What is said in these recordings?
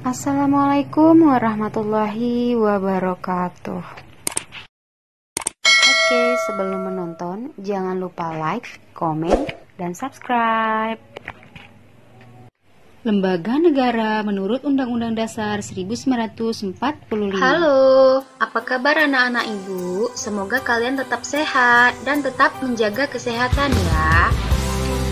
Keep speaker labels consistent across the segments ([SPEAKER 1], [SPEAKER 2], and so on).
[SPEAKER 1] Assalamualaikum warahmatullahi wabarakatuh. Oke, sebelum menonton, jangan lupa like, komen, dan subscribe. Lembaga negara menurut Undang-Undang Dasar 1945.
[SPEAKER 2] Halo, apa kabar anak-anak ibu? Semoga kalian tetap sehat dan tetap menjaga kesehatan ya.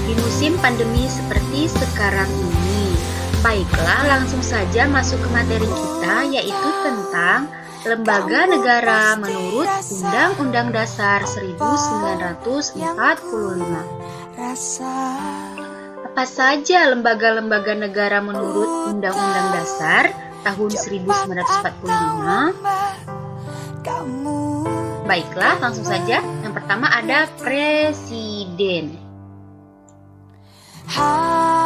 [SPEAKER 2] Di musim pandemi seperti sekarang ini, baiklah langsung saja masuk ke materi kita, yaitu tentang Lembaga Negara menurut Undang-Undang Dasar 1945. Apa saja lembaga-lembaga negara menurut Undang-Undang Dasar tahun 1945? Baiklah, langsung saja. Yang pertama ada Presiden.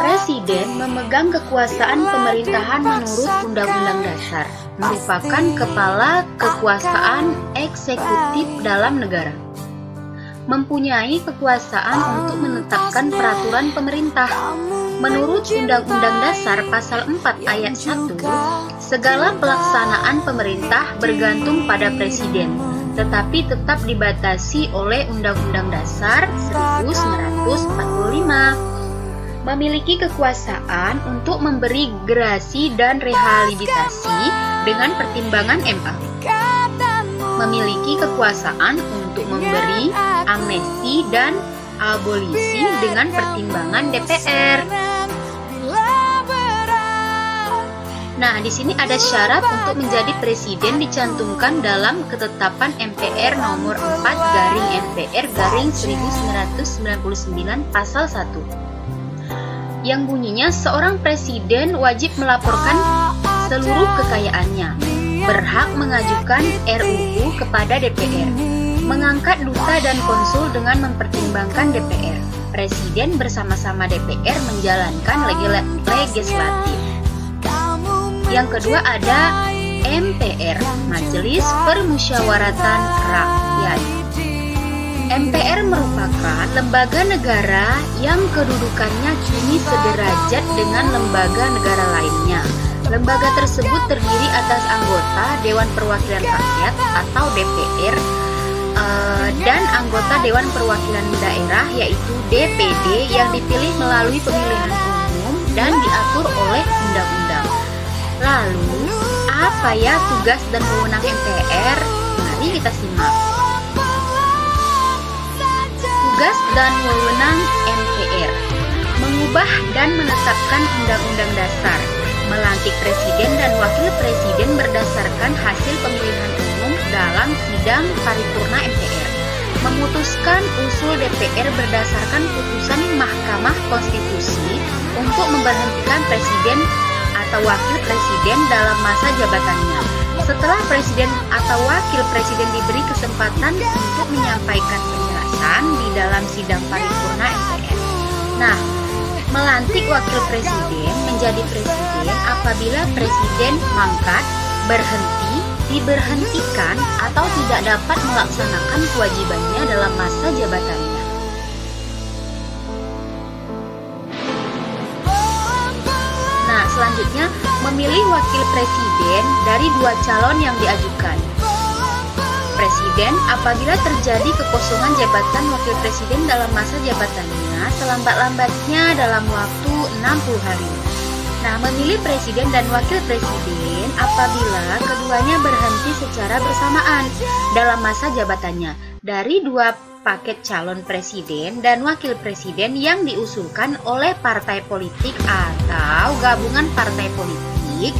[SPEAKER 2] Presiden memegang kekuasaan pemerintahan menurut Undang-Undang Dasar, merupakan kepala kekuasaan eksekutif dalam negara. Mempunyai kekuasaan untuk menetapkan peraturan pemerintah. Menurut Undang-Undang Dasar Pasal 4 Ayat 1, segala pelaksanaan pemerintah bergantung pada Presiden, tetapi tetap dibatasi oleh Undang-Undang Dasar 1945. Memiliki kekuasaan untuk memberi gerasi dan rehabilitasi dengan pertimbangan MA. Memiliki kekuasaan untuk memberi amnesti dan abolisi dengan pertimbangan DPR. Nah, di sini ada syarat untuk menjadi presiden dicantumkan dalam ketetapan MPR nomor 4/MPR/1999 pasal 1. Yang bunyinya seorang presiden wajib melaporkan seluruh kekayaannya, berhak mengajukan RUU kepada DPR, mengangkat duta dan konsul dengan mempertimbangkan DPR. Presiden bersama-sama DPR menjalankan legislatif. Yang kedua ada MPR, Majelis Permusyawaratan Rakyat. MPR merupakan lembaga negara yang kedudukannya kini sederajat dengan lembaga negara lainnya. Lembaga tersebut terdiri atas anggota Dewan Perwakilan Rakyat atau DPR dan anggota Dewan Perwakilan Daerah yaitu DPD yang dipilih melalui pemilihan umum dan diatur oleh undang-undang. Lalu, apa ya tugas dan wewenang MPR? Mari kita simak. Tugas dan wewenang MPR: mengubah dan menetapkan undang-undang dasar, melantik presiden dan wakil presiden berdasarkan hasil pemilihan umum dalam sidang paripurna MPR, memutuskan usul DPR berdasarkan putusan Mahkamah Konstitusi untuk memberhentikan presiden atau wakil presiden dalam masa jabatannya. Setelah presiden atau wakil presiden diberi kesempatan untuk menyampaikan penjelasan di dalam sidang paripurna MPR. Nah, melantik wakil presiden menjadi presiden apabila presiden mangkat, berhenti, diberhentikan, atau tidak dapat melaksanakan kewajibannya dalam masa jabatannya. Nah, selanjutnya memilih wakil presiden dari dua calon yang diajukan. Presiden apabila terjadi kekosongan jabatan wakil presiden dalam masa jabatannya selambat-lambatnya dalam waktu 60 hari. Nah, memilih presiden dan wakil presiden apabila keduanya berhenti secara bersamaan dalam masa jabatannya dari dua paket calon presiden dan wakil presiden yang diusulkan oleh partai politik atau gabungan partai politik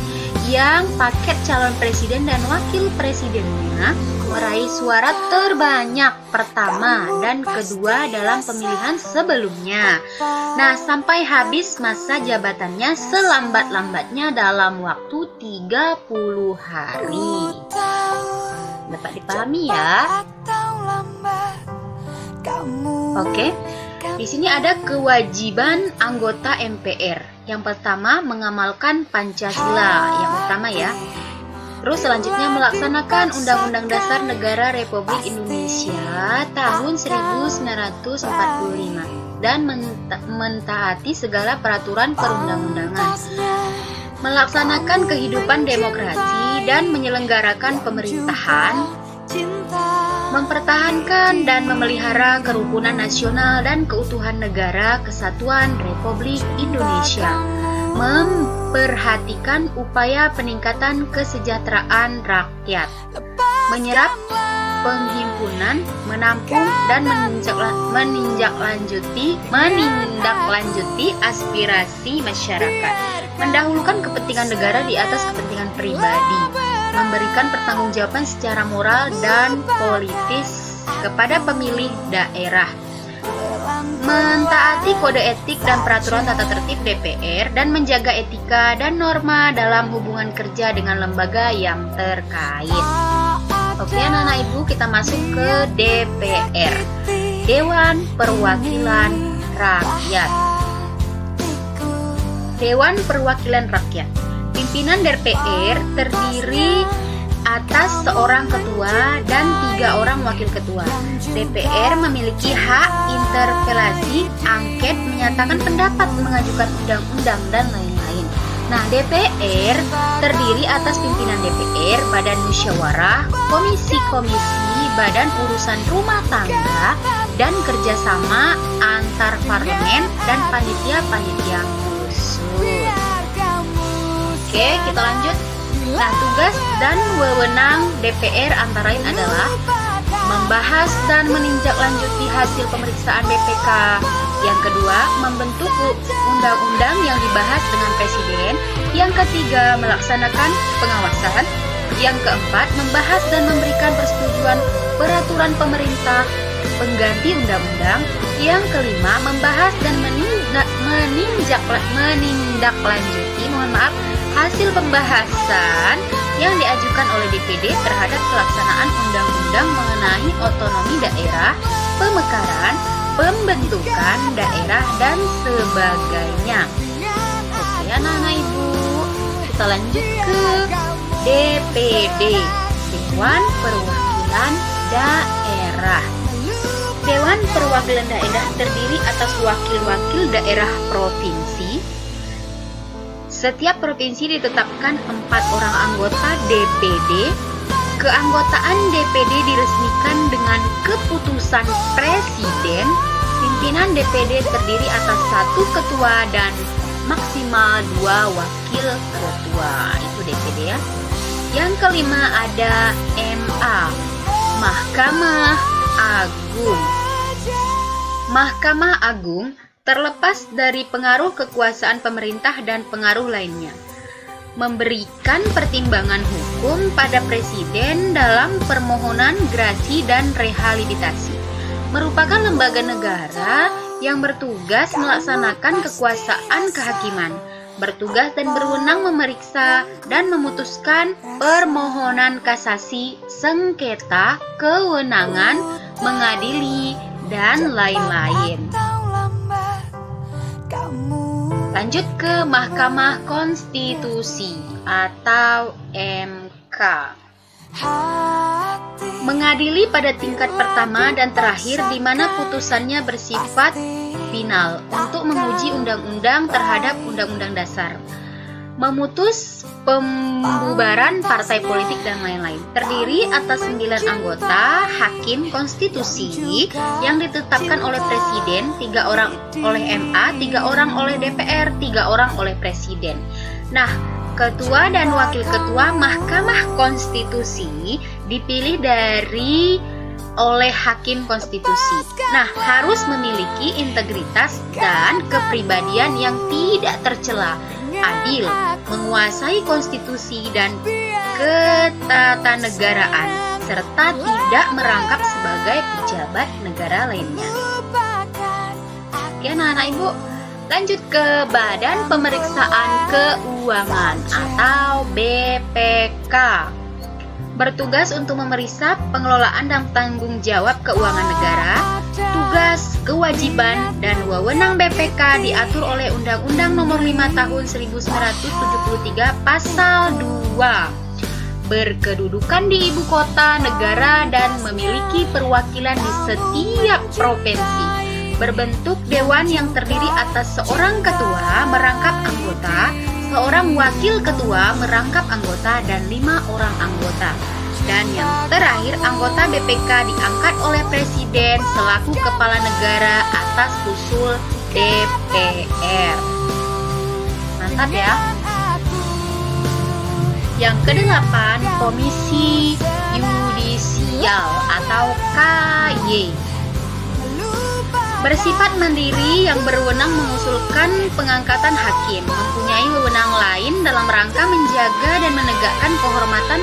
[SPEAKER 2] yang paket calon presiden dan wakil presidennya meraih suara terbanyak pertama dan kedua dalam pemilihan sebelumnya. Nah, sampai habis masa jabatannya selambat-lambatnya dalam waktu 30 hari. Dapat dipahami ya? Oke. Di sini ada kewajiban anggota MPR. Yang pertama, mengamalkan Pancasila. Yang pertama ya. Terus selanjutnya melaksanakan Undang-Undang Dasar Negara Republik Indonesia tahun 1945 dan mentaati segala peraturan perundang-undangan. melaksanakan kehidupan demokrasi dan menyelenggarakan pemerintahan, mempertahankan dan memelihara kerukunan nasional dan keutuhan negara kesatuan Republik Indonesia, memperhatikan upaya peningkatan kesejahteraan rakyat, menyerap penghimpunan, menampung dan menindaklanjuti aspirasi masyarakat, mendahulukan kepentingan negara di atas kepentingan pribadi, memberikan pertanggungjawaban secara moral dan politis kepada pemilih daerah, mentaati kode etik dan peraturan tata tertib DPR dan menjaga etika dan norma dalam hubungan kerja dengan lembaga yang terkait. Oke anak-anak ibu, kita masuk ke DPR, Dewan Perwakilan Rakyat. Dewan Perwakilan Rakyat. Pimpinan DPR terdiri atas seorang ketua dan 3 orang wakil ketua. DPR memiliki hak interpelasi, angket, menyatakan pendapat, mengajukan undang-undang, dan lain-lain. Nah, DPR terdiri atas pimpinan DPR, Badan Musyawarah, komisi-komisi, Badan Urusan Rumah Tangga, dan kerjasama antar parlemen dan panitia-panitia khusus. Oke, kita lanjut. Nah, tugas dan wewenang DPR antara lain adalah membahas dan menindaklanjuti hasil pemeriksaan BPK. Yang kedua, membentuk undang-undang yang dibahas dengan Presiden. Yang ketiga, melaksanakan pengawasan. Yang keempat, membahas dan memberikan persetujuan peraturan pemerintah pengganti undang-undang. Yang kelima, membahas dan menindaklanjuti hasil pembahasan yang diajukan oleh DPD terhadap pelaksanaan undang-undang mengenai otonomi daerah, pemekaran, pembentukan daerah, dan sebagainya. Oke anak-anak ibu, kita lanjut ke DPD, Dewan Perwakilan Daerah. Dewan Perwakilan Daerah terdiri atas wakil-wakil daerah provinsi. Setiap provinsi ditetapkan 4 orang anggota DPD. Keanggotaan DPD diresmikan dengan keputusan Presiden. Pimpinan DPD terdiri atas 1 ketua dan maksimal 2 wakil ketua. Itu DPD ya. Yang kelima ada MA, Mahkamah Agung. Mahkamah Agung terlepas dari pengaruh kekuasaan pemerintah dan pengaruh lainnya, memberikan pertimbangan hukum pada Presiden dalam permohonan grasi dan rehabilitasi, merupakan lembaga negara yang bertugas melaksanakan kekuasaan kehakiman, bertugas dan berwenang memeriksa dan memutuskan permohonan kasasi, sengketa, kewenangan, mengadili, dan lain-lain. Lanjut ke Mahkamah Konstitusi atau MK. Mengadili pada tingkat pertama dan terakhir di mana putusannya bersifat final untuk menguji undang-undang terhadap undang-undang dasar, memutus pembubaran partai politik dan lain-lain. Terdiri atas 9 anggota hakim konstitusi yang ditetapkan oleh Presiden, 3 orang oleh MA, 3 orang oleh DPR, 3 orang oleh Presiden. Nah, ketua dan wakil ketua Mahkamah Konstitusi dipilih oleh hakim konstitusi. Nah, harus memiliki integritas dan kepribadian yang tidak tercela, adil, menguasai konstitusi dan ketatanegaraan, serta tidak merangkap sebagai pejabat negara lainnya. Oke anak-anak ibu, lanjut ke Badan Pemeriksaan Keuangan atau BPK. Bertugas untuk memeriksa pengelolaan dan tanggung jawab keuangan negara. Tugas, kewajiban, dan wewenang BPK diatur oleh Undang-Undang Nomor 5 Tahun 1973 Pasal 2. Berkedudukan di ibu kota negara dan memiliki perwakilan di setiap provinsi. Berbentuk dewan yang terdiri atas seorang ketua merangkap anggota, seorang wakil ketua merangkap anggota dan 5 orang anggota. Dan yang terakhir, anggota BPK diangkat oleh Presiden selaku kepala negara atas usul DPR. Mantap ya. Yang ke-8, Komisi Yudisial atau KY. Bersifat mandiri yang berwenang mengusulkan pengangkatan hakim, mempunyai wewenang lain dalam rangka menjaga dan menegakkan kehormatan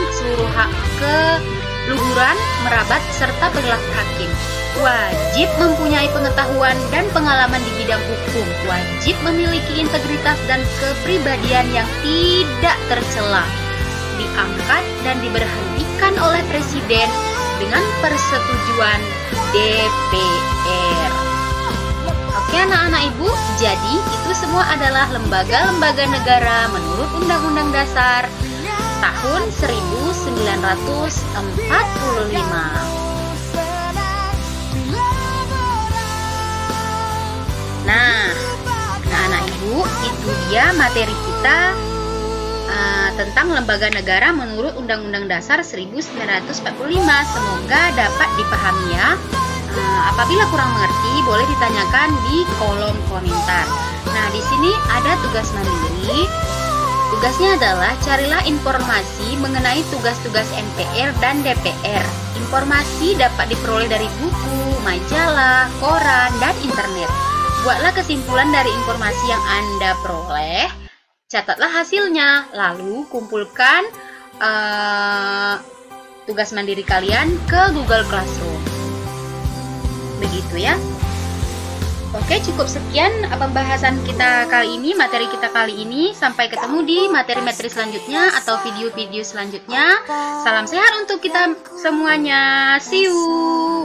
[SPEAKER 2] keluhuran, merabat, serta perilaku hakim. Wajib mempunyai pengetahuan dan pengalaman di bidang hukum, wajib memiliki integritas dan kepribadian yang tidak tercela, diangkat dan diberhentikan oleh Presiden dengan persetujuan DPR. Oke anak-anak ibu, jadi itu semua adalah lembaga-lembaga negara menurut Undang-Undang Dasar tahun 1945. Nah, anak-anak ibu, itu dia materi kita tentang lembaga negara menurut Undang-Undang Dasar 1945. Semoga dapat dipahami ya. Apabila kurang mengerti, boleh ditanyakan di kolom komentar. Nah, di sini ada tugas mandiri. Tugasnya adalah carilah informasi mengenai tugas-tugas MPR dan DPR. Informasi dapat diperoleh dari buku, majalah, koran, dan internet. Buatlah kesimpulan dari informasi yang Anda peroleh. Catatlah hasilnya, lalu kumpulkan tugas mandiri kalian ke Google Classroom. Begitu ya. Oke, cukup sekian pembahasan kita kali ini, materi kita kali ini. Sampai ketemu di materi-materi selanjutnya atau video-video selanjutnya. Salam sehat untuk kita semuanya. See you.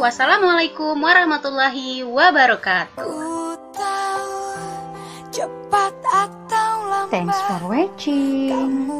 [SPEAKER 2] Wassalamualaikum warahmatullahi wabarakatuh.
[SPEAKER 1] Thanks for watching.